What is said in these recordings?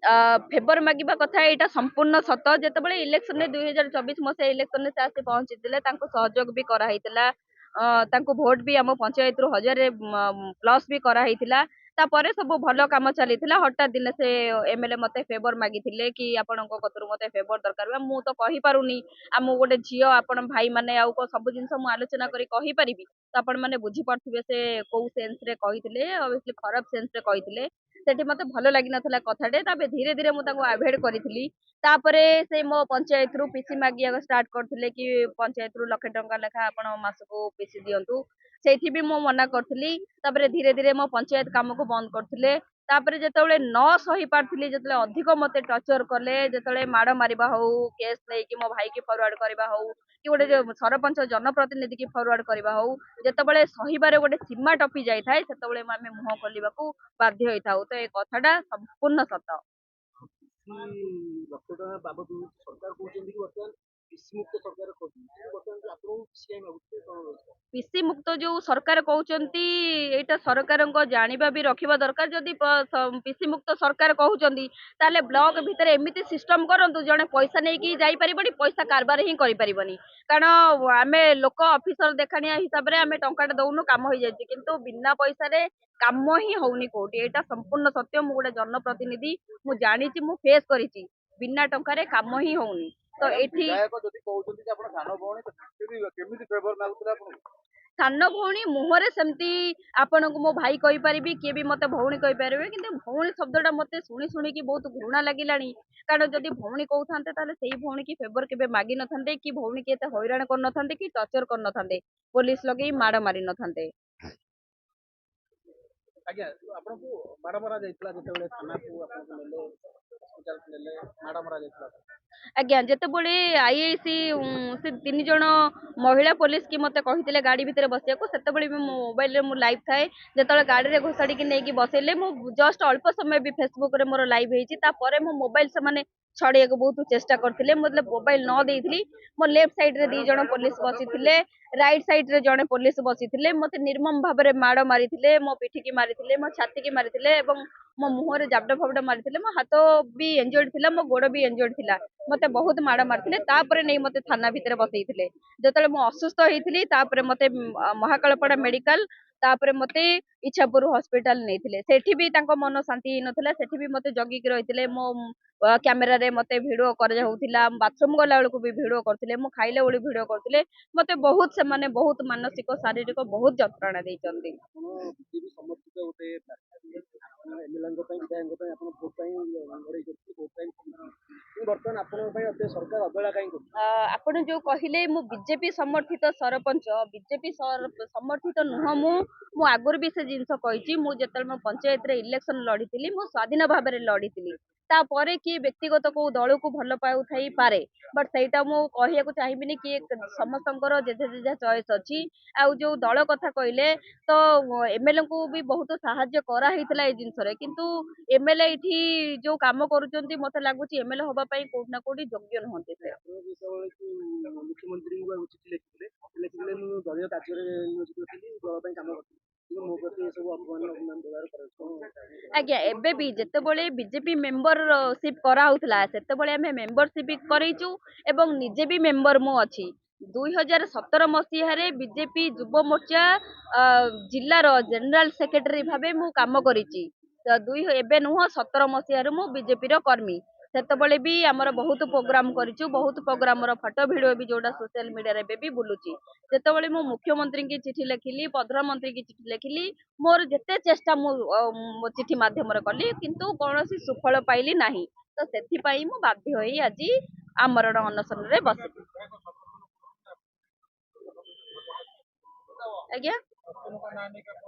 Favour मागिबा कथा एटा संपूर्ण सत जेतेबेले इलेक्शन रे 2024 मसे इलेक्शन रे से आसी पहुंचीतिले तांको सहयोग भी करा हैतिला तांको भोट भी हम पंचायत रु 1000 प्लस भी करा हैतिला तापरे सब भलो काम चलीथिला हठात दिन से एमएलए मते फेवर मागिथिले कि आपनको कतरु मते फेवर दरकार मु तो कहि पारुनी आ मु गोटे झियो आपण भाई माने आउ को सब जिंस मु आलोचना करी कहि परिबी तो आपण माने बुझी पड़थिबे से को सेंस रे कहिथिले ऑब्वियसली खराब सेंस रे कहिथिले सेठी मते भलो लागि नथला कथाटे ताबे धीरे धीरे मु ताको अवॉइड करिथिली तापरे से मो पंचायत रु पीसी मागिया स्टार्ट करथिले कि पंचायत रु लाख टंका लेखा आपण मासको पीसी दियंतु सेठी भी मो मना करथिली तापरे धीरे धीरे मो पंचायत काम को बंद करथिले तापरे जेतेबेले न सही पारथिली जेतेबेले अधिक मते टर्चर कले जेतेबेले माड मारिबा हो केस नै कि मो भाई के फॉरवर्ड करबा हो कि गोटे सरपंच जनप्रतिनिधि की फॉरवर्ड करबा हो जेतेबेले सहीबारे गोटे सीमा टपी जाय थाए सेतेबेले आमे मुह खोलिबाकू बाध्य होइथाउ तो ए कथाटा संपूर्ण सत ଲକ୍ଷ ଟଙ୍କା ବାବଦ ସରକାର କହୁଛନ୍ତି କି ବର୍ତ୍ତମାନ କୃଷି ମୁକ୍ତ ସରକାର କରୁଛନ୍ତି ବର୍ତ୍ତମାନ ଆପଣଙ୍କୁ କୃଷି ଆଇନ କଣ ପିସି ମୁକ୍ତ ଯୋଉ ସରକାର କହୁଛନ୍ତି ଏଇଟା ସରକାରଙ୍କ ଜାଣିବା ବି ରଖିବା ଦରକାର ଯଦି ପିସି ମୁକ୍ତ ସରକାର କହୁଛନ୍ତି ତାହେଲେ ବ୍ଲକ ଭିତରେ ଏମିତି ସିଷ୍ଟମ କରନ୍ତୁ ଜଣେ ପଇସା ନେଇକି ଯାଇପାରିବନି ପଇସା କାରବାର ହିଁ କରିପାରିବନି କାରଣ ଆମେ ଲୋକ ଅଫିସର ଦେଖାଣିଆ ହିସାବରେ ଆମେ ଟଙ୍କାଟା ଦଉନୁ କାମ ହେଇଯାଇଛି କିନ୍ତୁ ବିନା ପଇସାରେ କାମ ହିଁ ହଉନି କୋଉଠି ଏଇଟା ସମ୍ପୂର୍ଣ୍ଣ ସତ୍ୟ ମୁଁ ଗୋଟେ ଜନପ୍ରତିନିଧି ମୁଁ ଜାଣିଛି ମୁଁ ଫେସ୍ କରିଛି ବିନା ଟଙ୍କାରେ କାମ ହିଁ ହଉନି ତ ଏଠି ଯଦି କହୁଛନ୍ତି ଯେ ଆପଣ ସାନ ଭଉଣୀ କେମିତି ଫେଭର ମାଗୁଥିଲେ ଆପଣଙ୍କୁ ସାନ ଭଉଣୀ ମୁହଁରେ ସେମିତି ଆପଣଙ୍କୁ ମୋ ଭାଇ କହିପାରିବି କିଏ ବି ମତେ ଭଉଣୀ କହିପାରିବେ କିନ୍ତୁ ଭଉଣୀ ଶବ୍ଦଟା ମତେ ଶୁଣି ଶୁଣିକି ବହୁତ ଘୃଣା ଲାଗିଲାଣି କାରଣ ଯଦି ଭଉଣୀ କହୁଥାନ୍ତେ ତାହେଲେ ସେଇ ଭଉଣୀ କି ଫେଭର କେବେ ମାଗି ନଥାନ୍ତେ କି ଭଉଣୀ କି ଏତେ ହଇରାଣ କରିନଥାନ୍ତେ କି ଟର୍ଚର କରିନଥାନ୍ତେ ପୋଲିସ ଲଗେଇ ମାଡ଼ ମାରି ନଥାନ୍ତେ ଆଜ୍ଞା ଆପଣଙ୍କୁ ମାଡ଼ ମରା ଯାଇଥିଲା ଯେତେବେଳେ ଥାନାକୁ ଆପଣଙ୍କୁ ନେଲେ ହସ୍ପିଟାଲ ନେଲେ ମାଡ଼ ମରା ଯାଇଥିଲା ଆଜ୍ଞା ଯେତେବେଳେ ଆଇଆଇସି ସେ 3 ଜଣ ମହିଳା ପୋଲିସ କି ମତେ କହିଥିଲେ ଗାଡି ଭିତରେ ବସିବାକୁ ସେତେବେଳେ ବି ମୋ ମୋବାଇଲରେ ମୁଁ ଲାଇଭ୍ ଥାଏ ଯେତେବେଳେ ଗାଡିରେ ଘୋଷାଡ଼ିକି ନେଇକି ବସେଇଲେ ମୁଁ ଜଷ୍ଟ ଅଳ୍ପ ସମୟ ବି ଫେସବୁକରେ ମୋର ଲାଇଭ୍ ହେଇଛି ତାପରେ ମୋ ମୋବାଇଲ ସେମାନେ ଛଡେଇବାକୁ ବହୁତ ଚେଷ୍ଟା କରିଥିଲେ ମୁଁ ଯେତେବେଳେ ମୋବାଇଲ ନ ଦେଇଥିଲି ମୋ ଲେଫ୍ଟ ସାଇଡରେ 2 ଜଣ ପୋଲିସ ବସିଥିଲେ ରାଇଟ ସାଇଡରେ ଜଣେ ପୋଲିସ ବସିଥିଲେ ମତେ ନିର୍ମମ ଭାବରେ ମାଡ଼ ମାରିଥିଲେ ମୋ ପିଠିକି ମାରିଥିଲେ ମୋ ଛାତିକି ମାରିଥିଲେ ଏବଂ ମୋ ମୁହଁରେ ଜାବଡା ଫାବଡା ମାରିଥିଲେ ମୋ ହାତ ବି ଏଞ୍ଜର୍ଡ ଥିଲା ମୋ ଗୋଡ ବି ଏଞ୍ଜର୍ଡ ଥିଲା ମତେ ବହୁତ ମାଡ଼ ମାରିଥିଲେ ତାପରେ ନେଇ ମତେ ଥାନା ଭିତରେ ବସେଇଥିଲେ ଯେତେବେଳେ ମୁଁ ଅସୁସ୍ଥ ହେଇଥିଲି ତାପରେ ମତେ ମହାକାଳପଡା ମେଡିକାଲ ତାପରେ ମତେ ଇଚ୍ଛାପୁର ହସ୍ପିଟାଲ ନେଇଥିଲେ ସେଠି ବି ତାଙ୍କ ମନ ଶାନ୍ତି ହେଇନଥିଲା ସେଠି ବି ମତେ ଜଗିକି ରହିଥିଲେ ମୋ କ୍ୟାମେରାରେ ମତେ ଭିଡିଓ କରାଯାଉଥିଲା ବାଥରୁମ ଗଲା ବେଳକୁ ବି ଭିଡିଓ କରୁଥିଲେ ମୁଁ ଖାଇଲା ବେଳକୁ ଭିଡିଓ କରୁଥିଲେ ମତେ ବହୁତ ସେମାନେ ବହୁତ ମାନସିକ ଶାରୀରିକ ବହୁତ ଯନ୍ତ୍ରଣା ଦେଇଛନ୍ତି ସମର୍ଥିତ ଗୋଟେ ଏମଏଲଏଙ୍କ ପାଇଁ ବିଧାୟକଙ୍କ ପାଇଁ ଆପଣ ଭୋଟ ପାଇଁ ଲଢେଇ କରୁଥିଲେ ଭୋଟ ପାଇଁ ବର୍ତ୍ତମାନ ଆପଣଙ୍କ ପାଇଁ ଏତେ ସରକାର ଅବହେଳା କାହିଁ କରୁଛନ୍ତି ଆପଣ ଯୋଉ କହିଲେ ମୁଁ ବିଜେପି ସମର୍ଥିତ ସରପଞ୍ଚ ବିଜେପି ସମର୍ଥିତ ନୁହଁ ମୁଁ ଆଗରୁ ବି ସେ ଜିନିଷ କହିଛି ମୁଁ ଯେତେବେଳେ ମୋ ପଞ୍ଚାୟତରେ ଇଲେକ୍ସନ ଲଢିଥିଲି ମୁଁ ସ୍ୱାଧୀନ ଭାବରେ ଲଢିଥିଲି ତାପରେ କିଏ ବ୍ୟକ୍ତିଗତ କୋଉ ଦଳକୁ ଭଲ ପାଉଥାଇପାରେ ବଟ୍ ସେଇଟା ମୁଁ କହିବାକୁ ଚାହିଁବିନି କି ସମସ୍ତଙ୍କର ଯେଝା ଯେଝା ଚଏସ୍ ଅଛି ଆଉ ଯୋଉ ଦଳ କଥା କହିଲେ ତ ଏମଏଲଏଙ୍କୁ ବି ବହୁତ ସାହାଯ୍ୟ କରାହେଇଥିଲା ଏଇ ଜିନିଷରେ କିନ୍ତୁ ଏମଏଲଏ ଏଇଠି ଯୋଉ କାମ କରୁଛନ୍ତି ମତେ ଲାଗୁଛି ଏମଏଲଏ ହବା ପାଇଁ କୋଉଠି ନା କୋଉଠି ଯୋଗ୍ୟ ନୁହନ୍ତି ସେ ଯେତେବେଳେ ମୁଖ୍ୟମନ୍ତ୍ରୀଙ୍କୁ ଚିଠି ଲେଖିଥିଲେ ମୁଁ ଦଳୀୟ କାର୍ଯ୍ୟରେ ନିୟୋଜିତ ଥିଲି ଦଳ ପାଇଁ କାମ କରୁଥିଲି କିନ୍ତୁ ମୋ ପ୍ରତି ଏସବୁ ଅପମାନ ବ୍ୟବହାର କରାଯାଉଛି ଆଜ୍ଞା ଏବେ ବି ଯେତେବେଳେ ବିଜେପି ମେମ୍ବରସିପ କରାହଉଥିଲା ସେତେବେଳେ ଆମେ ମେମ୍ବରସିପ କରେଇଛୁ ଏବଂ ନିଜେ ବି ମେମ୍ବର ମୁଁ ଅଛି 2017 ମସିହାରେ ବିଜେପି ଯୁବ ମୋର୍ଚ୍ଚା ଜିଲ୍ଲାର ଜେନେରାଲ ସେକ୍ରେଟାରୀ ଭାବେ ମୁଁ କାମ କରିଛି ଏବେ ନୁହଁ 17 ମସିହାରୁ ମୁଁ ବିଜେପିର କର୍ମୀ ସେତେବେଳେ ବି ଆମର ବହୁତ ପ୍ରୋଗ୍ରାମ କରିଛୁ ବହୁତ ପ୍ରୋଗ୍ରାମର ଫଟୋ ଭିଡିଓ ବି ଯୋଉଟା ସୋସିଆଲ ମିଡିଆରେ ଏବେ ବି ବୁଲୁଛି ଯେତେବେଳେ ମୁଁ ମୁଖ୍ୟମନ୍ତ୍ରୀଙ୍କୁ ଚିଠି ଲେଖିଲି ପ୍ରଧାନମନ୍ତ୍ରୀଙ୍କୁ ଚିଠି ଲେଖିଲି ମୋର ଯେତେ ଚେଷ୍ଟା ମୁଁ ମୋ ଚିଠି ମାଧ୍ୟମରେ କଲି କିନ୍ତୁ କୌଣସି ସୁଫଳ ପାଇଲି ନାହିଁ ତ ସେଥିପାଇଁ ମୁଁ ବାଧ୍ୟ ହୋଇ ଆଜି ଆମରଣ ଅନଶନରେ ବସିଲି ଆଜ୍ଞା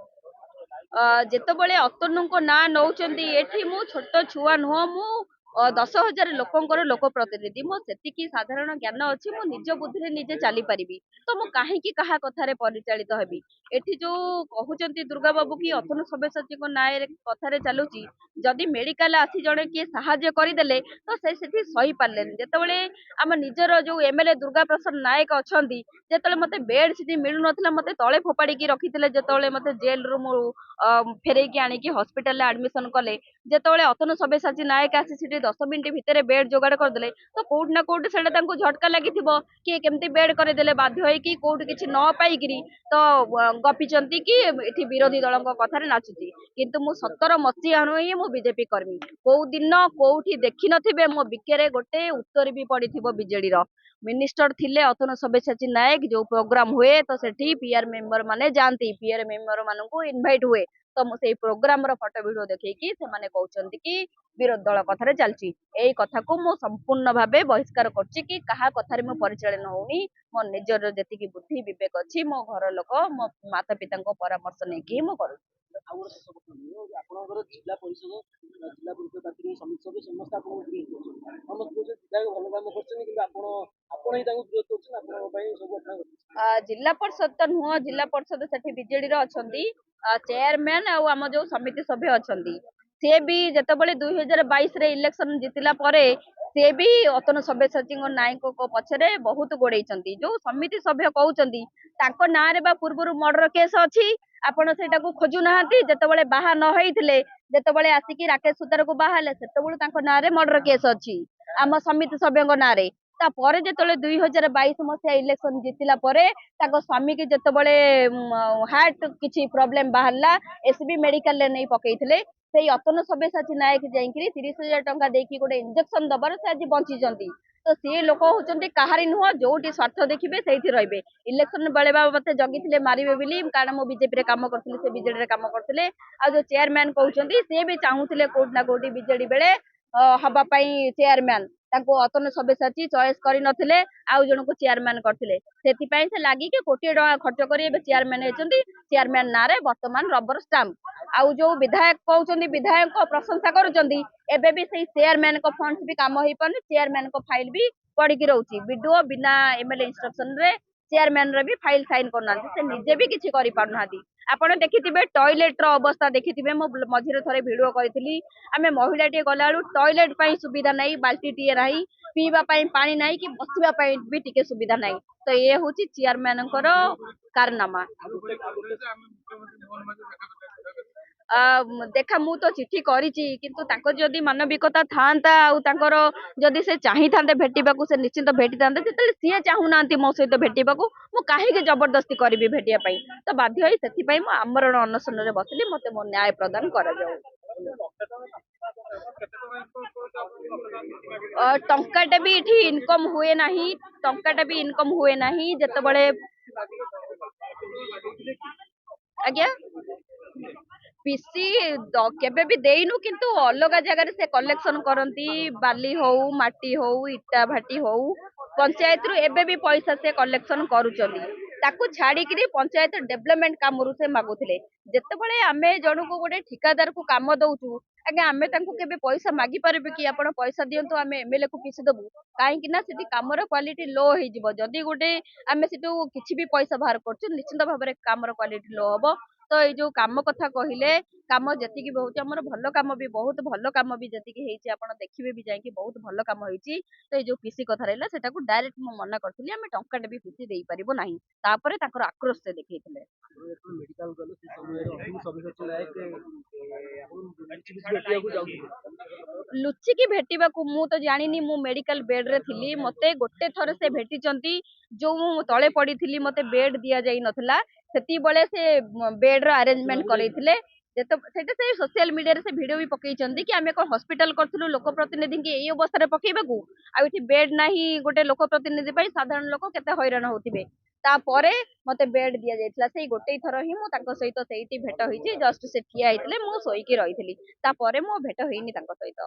ଯେତେବେଳେ ଅତନୁଙ୍କ ନାଁ ନଉଛନ୍ତି ଏଠି ମୁଁ ଛୋଟ ଛୁଆ ନୁହଁ ମୁଁ 10,000 ଲୋକଙ୍କର ଲୋକ ପ୍ରତିନିଧି ମୋ ସେତିକି ସାଧାରଣ ଜ୍ଞାନ ଅଛି ମୁଁ ନିଜ ବୁଦ୍ଧିରେ ନିଜେ ଚାଲିପାରିବି ତ ମୁଁ କାହିଁକି କାହା କଥାରେ ପରିଚାଳିତ ହେବି। ଏଠି ଯୋଉ କହୁଛନ୍ତି ଦୁର୍ଗା ବାବୁ କି ଅତନୁ ସବ୍ୟସାଚୀଙ୍କ ନାଁରେ କଥାରେ ଚାଲୁଛି ଯଦି ମେଡିକାଲ ଆସି ଜଣେ କିଏ ସାହାଯ୍ୟ କରିଦେଲେ ତ ସେ ସେଠି ସହି ପାରିଲେନି। ଯେତେବେଳେ ଆମ ନିଜର ଯୋଉ ଏମଏଲଏ ଦୁର୍ଗା ପ୍ରସାଦ ନାୟକ ଅଛନ୍ତି ଯେତେବେଳେ ମତେ ବେଡ୍ ସେଠି ମିଳୁନଥିଲା ମତେ ତଳେ ଫୋପାଡ଼ିକି ରଖିଥିଲେ ଯେତେବେଳେ ମତେ ଜେଲରୁ ମୁଁ ଫେରେଇକି ଆଣିକି ହସ୍ପିଟାଲରେ ଆଡମିସନ କଲେ ଯେତେବେଳେ ଅତନୁ ସବ୍ୟସାଚୀ ନାୟକ ଆସି ସେଠି 10 ମିନିଟ୍ ଭିତରେ ବେଡ୍ ଯୋଗାଡ଼ କରିଦେଲେ ତ କୋଉଠି ନା କୋଉଠି ସେଇଟା ତାଙ୍କୁ ଝଟକା ଲାଗିଥିବ କି କେମିତି ବେଡ୍ କରିଦେଲେ ବାଧ୍ୟ ହେଇକି କୋଉଠି କିଛି ନ ପାଇକିରି ତ ଗପିଛନ୍ତି କି ଏଠି ବିରୋଧୀ ଦଳଙ୍କ କଥାରେ ନାଚୁଛି। କିନ୍ତୁ ମୁଁ 17 ମସିହାରୁ ହିଁ ମୁଁ ବିଜେପି କର୍ମୀ। କୋଉ ଦିନ କୋଉଠି ଦେଖିନଥିବେ ମୋ ବିକେରେ ଗୋଟେ ଉତ୍ତର ବି ପଡିଥିବ ବିଜେଡିର। ମିନିଷ୍ଟର ଥିଲେ ଅତନୁ ସବ୍ୟସାଚୀ ନାୟକ ଯୋଉ ପ୍ରୋଗ୍ରାମ ହୁଏ ତ ସେଠି ପିଆର ମେମ୍ବର ମାନେ ଯାଆନ୍ତି ପିଆର ମେମ୍ବର ମାନଙ୍କୁ ଇନଭାଇଟ ହୁଏ ତ ମୁଁ ସେଇ ପ୍ରୋଗ୍ରାମ ର ଫଟୋ ଭିଡିଓ ଦେଖେଇକି ସେମାନେ କହୁଛନ୍ତି କି ବିରୋଧୀ ଦଳ କଥାରେ ଚାଲିଛି। ଏଇ କଥାକୁ ମୁଁ ସମ୍ପୂର୍ଣ୍ଣ ଭାବେ ବହିଷ୍କାର କରୁଛି କି କାହା କଥାରେ ମୁଁ ପରିଚାଳନା ହଉନି। ମୋ ନିଜର ଯେତିକି ବୁଦ୍ଧି ବିବେକ ଅଛି ମୋ ଘର ଲୋକ ମୋ ମାତା ପିତାଙ୍କ ପରାମର୍ଶ ନେଇକି ହିଁ ମୁଁ କରୁଛି। ଆଉ ଗୋଟେ ଶେଷ କଥା ଆପଣଙ୍କର ଜିଲ୍ଲା ପରିଷଦ ପ୍ରାଥମିକ ସମିତି ସଭ୍ୟ ସମସ୍ତେ ଆପଣଙ୍କୁ ବିରୋଧ କରୁଛନ୍ତି। ସମସ୍ତେ କହୁଛନ୍ତି ବିଧାୟକ ଭଲ କାମ କରୁଛନ୍ତି କିନ୍ତୁ ଆପଣ ହିଁ ତାଙ୍କୁ ବିରୋଧ କରୁଛନ୍ତି ଆପଣଙ୍କ ପାଇଁ ସବୁ ଜିଲ୍ଲା ପରିଷଦ ତ ନୁହଁ ଜିଲ୍ଲା ପରିଷଦ ସେଠି ବିଜେଡିର ଅଛନ୍ତି ଚେୟାରମ୍ୟାନ ଆଉ ଆମ ଯୋଉ ସମିତି ସଭ୍ୟ ଅଛନ୍ତି ସିଏ ବି ଯେତେବେଳେ 2022ରେ ଇଲେକ୍ସନ ଜିତିଲା ପରେ ସିଏ ବି ଅତନୁ ସବ୍ୟସାଚୀଙ୍କ ନାୟକଙ୍କ ପଛରେ ବହୁତ ଗୋଡେଇଛନ୍ତି। ଯୋଉ ସମିତି ସଭ୍ୟ କହୁଛନ୍ତି ତାଙ୍କ ନାଁରେ ବା ପୂର୍ବରୁ ମର୍ଡର କେସ୍ ଅଛି ଆପଣ ସେଇଟାକୁ ଖୋଜୁନାହାନ୍ତି। ଯେତେବେଳେ ବାହା ନ ହେଇଥିଲେ ଯେତେବେଳେ ଆସିକି ରାକେଶ ସୁତାରକୁ ବାହା ହେଲେ ସେତେବେଳେ ତାଙ୍କ ନାଁରେ ମର୍ଡର କେସ୍ ଅଛି ଆମ ସମିତି ସଭ୍ୟଙ୍କ ନାଁରେ। ତାପରେ ଯେତେବେଳେ 2022 ଇଲେକ୍ସନ ଜିତିଲା ପରେ ତାଙ୍କ ସ୍ୱାମୀ କି ଯେତେବେଳେ ହାର୍ଟ କିଛି ପ୍ରୋବ୍ଲେମ ବାହାରିଲା ଏସବି ମେଡିକାଲରେ ନେଇ ପକେଇଥିଲେ ସେଇ ଅତନୁ ସବ୍ୟସାଚୀ ନାୟକ ଯାଇକିରି 30,000 ଟଙ୍କା ଦେଇକି ଗୋଟେ ଇଞ୍ଜେକ୍ସନ ଦବାର ସେ ଆଜି ବଞ୍ଚିଛନ୍ତି। ତ ସିଏ ଲୋକ ହଉଛନ୍ତି କାହାରି ନୁହଁ ଯୋଉଠି ସ୍ୱାର୍ଥ ଦେଖିବେ ସେଇଠି ରହିବେ। ଇଲେକ୍ସନ ବେଳେ ବା ମତେ ଜଗିଥିଲେ ମାରିବେ ବୋଲି କାରଣ ମୁଁ ବିଜେପିରେ କାମ କରୁଥିଲି ସେ ବିଜେଡିରେ କାମ କରୁଥିଲେ। ଆଉ ଯୋଉ ଚେୟାରମ୍ୟାନ କହୁଛନ୍ତି ସିଏ ବି ଚାହୁଁଥିଲେ କୋଉଠି ନା କୋଉଠି ବିଜେଡି ବେଳେ ହବା ପାଇଁ ଚେୟାରମ୍ୟାନ ତାଙ୍କୁ ଅତନୁ ସବ୍ୟସାଚୀ ଚଏସ୍ କରିନଥିଲେ ଆଉ ଜଣଙ୍କୁ ଚେୟାରମ୍ୟାନ କରିଥିଲେ ସେଥିପାଇଁ ସେ ଲାଗିକି କୋଟିଏ ଟଙ୍କା ଖର୍ଚ୍ଚ କରି ଏବେ ଚେୟାରମ୍ୟାନ ହେଇଛନ୍ତି। ଚେୟାରମ୍ୟାନ ନାଁରେ ବର୍ତ୍ତମାନ ରବର ଷ୍ଟାମ୍ପ। ଆଉ ଯୋଉ ବିଧାୟକ କହୁଛନ୍ତି ବିଧାୟକଙ୍କ ପ୍ରଶଂସା କରୁଛନ୍ତି ଏବେ ବି ସେଇ ଚେୟାରମ୍ୟାନଙ୍କ ଫଣ୍ଡ ବି କାମ ହେଇପାରୁନି ଚେୟାରମ୍ୟାନଙ୍କ ଫାଇଲ ବି ପଡିକି ରହୁଛି। ବିଡିଓ ବିନା ଏମଏଲଏ ଇନଷ୍ଟ୍ରକ୍ସନ ରେ ଚେୟାରମ୍ୟାନ ର ବି ଫାଇଲ ସାଇନ କରୁନାହାନ୍ତି ସେ ନିଜେ ବି କିଛି କରିପାରୁନାହାନ୍ତି। ଆପଣ ଦେଖିଥିବେ ଟଏଲେଟ ର ଅବସ୍ଥା ଦେଖିଥିବେ ମୁଁ ମଝିରେ ଥରେ ଭିଡିଓ କରିଥିଲି ଆମେ ମହିଳାଟିଏ ଗଲାବେଳୁ ଟଏଲେଟ ପାଇଁ ସୁବିଧା ନାହିଁ ବାଲ୍ଟିଟିଏ ନାହିଁ ପିଇବା ପାଇଁ ପାଣି ନାହିଁ କି ବସିବା ପାଇଁ ବି ଟିକେ ସୁବିଧା ନାହିଁ। ତ ଇଏ ହଉଛି ଚେୟାରମ୍ୟାନଙ୍କର କାରନାମା। ଦେଖା ମୁଁ ତ ଚିଠି କରିଛି କିନ୍ତୁ ତାଙ୍କର ଯଦି ମାନବିକତା ଥାଆନ୍ତା ଆଉ ତାଙ୍କର ଯଦି ସେ ଚାହିଁଥାନ୍ତେ ଭେଟିବାକୁ ସେ ନିଶ୍ଚିନ୍ତ ଭେଟିଥାନ୍ତେ। ଯେତେବେଳେ ସିଏ ଚାହୁଁନାହାନ୍ତି ମୋ ସହିତ ଭେଟିବାକୁ ମୁଁ କାହିଁକି ଜବରଦସ୍ତି କରିବି ଭେଟିବା ପାଇଁ। ତ ବାଧ୍ୟ ହେଇ ସେଥିପାଇଁ ମୁଁ ଆମରଣ ଅନଶନରେ ବସିଲି ମତେ ମୋ ନ୍ୟାୟ ପ୍ରଦାନ କରାଯାଉ। ଟଙ୍କାଟେ ବି ଏଠି ଇନକମ ହୁଏ ନାହିଁ ଟଙ୍କାଟା ବି ଇନକମ ହୁଏ ନାହିଁ ଯେତେବେଳେ ଆଜ୍ଞା ପିସି କେବେ ବି ଦେଇନୁ କିନ୍ତୁ ଅଲଗା ଜାଗାରେ ସେ କଲେକ୍ସନ କରନ୍ତି ବାଲି ହଉ ମାଟି ହଉ ଇଟା ଭାଟି ହଉ ପଞ୍ଚାୟତରୁ ଏବେ ବି ପଇସା ସେ କଲେକ୍ସନ କରୁଛନ୍ତି। ତାକୁ ଛାଡିକିରି ପଞ୍ଚାୟତ ଡେଭଲପମେଣ୍ଟ କାମରୁ ସେ ମାଗୁଥିଲେ। ଯେତେବେଳେ ଆମେ ଜଣକୁ ଗୋଟେ ଠିକାଦାରକୁ କାମ ଦଉଛୁ ଆଜ୍ଞା ଆମେ ତାଙ୍କୁ କେବେ ପଇସା ମାଗି ପାରିବୁ କି ଆପଣ ପଇସା ଦିଅନ୍ତୁ ଆମେ ଏମଏଲଏ କୁ ପିସି ଦବୁ। କାହିଁକି ନା ସେଠି କାମର କ୍ୱାଲିଟି ଲୋ ହେଇଯିବ। ଯଦି ଗୋଟେ ଆମେ ସେଠୁ କିଛି ବି ପଇସା ବାହାର କରୁଛୁ ନିଶ୍ଚିନ୍ତ ଭାବରେ କାମର କ୍ୱାଲିଟି ଲୋ ହବ। ତ ଏଇ ଯୋଉ କାମ କଥା କହିଲେ କାମ ଯେତିକି ବି ହଉଛି ଆମର ଭଲ କାମ ବି ବହୁତ ଭଲ କାମ ବି ଯେତିକି ହେଇଛି ଆପଣ ଦେଖିବେ ବି ଯାଇକି ବହୁତ ଭଲ କାମ ହେଇଛି। ତ ଏଇ ଯୋଉ ପିସି କଥା ରହିଲା ସେଟାକୁ ଡାଇରେକ୍ଟ ମୁଁ ମନା କରିଥିଲି ଆମେ ଟଙ୍କାଟେ ବି ପିସି ଦେଇପାରିବୁ ନାହିଁ। ତାପରେ ତାଙ୍କର ଆକ୍ରୋଶ ସେ ଦେଖେଇଥିଲେ। ମେଡିକାଲ ଗଲେ ସେ ସମୟରେ ଅତନୁ ସବ୍ୟସାଚୀ ନାୟକ ଭେଟିବାକୁ ଯାଉଥିଲେ। ଲୁଚିକି ଭେଟିବାକୁ ମୁଁ ତ ଜାଣିନି ମୁଁ ମେଡିକାଲ ବେଡ୍ ରେ ଥିଲି ମତେ ଗୋଟେ ଥର ସେ ଭେଟିଛନ୍ତି ଯୋଉ ମୁଁ ତଳେ ପଡିଥିଲି ମତେ ବେଡ୍ ଦିଆଯାଇ ନଥିଲା ସେତିକିବେଳେ ସେ ବେଡ୍ ର ଆରେଞ୍ଜମେଣ୍ଟ କରେଇଥିଲେ। ସେଇଟା ସେ ସୋସିଆଲ ମିଡିଆରେ ସେ ଭିଡିଓ ବି ପକେଇଛନ୍ତି କି ଆମେ କଣ ହସ୍ପିଟାଲ କରିଥିଲୁ ଲୋକ ପ୍ରତିନିଧିଙ୍କୁ ଏଇ ଅବସ୍ଥାରେ ପକେଇବାକୁ। ଆଉ ଏଠି ବେଡ୍ ନାହିଁ ଗୋଟେ ଲୋକ ପ୍ରତିନିଧି ପାଇଁ ସାଧାରଣ ଲୋକ କେତେ ହଇରାଣ ହଉଥିବେ। ତାପରେ ମତେ ବେଡ୍ ଦିଆଯାଇଥିଲା ସେଇ ଗୋଟେ ଥର ହିଁ ମୁଁ ତାଙ୍କ ସହିତ ସେଇଠି ଭେଟ ହେଇଛି ଜଷ୍ଟ ସେ ଠିଆ ହେଇଥିଲେ ମୁଁ ଶୋଇକି ରହିଥିଲି ତାପରେ ମୁଁ ଭେଟ ହେଇନି ତାଙ୍କ ସହିତ।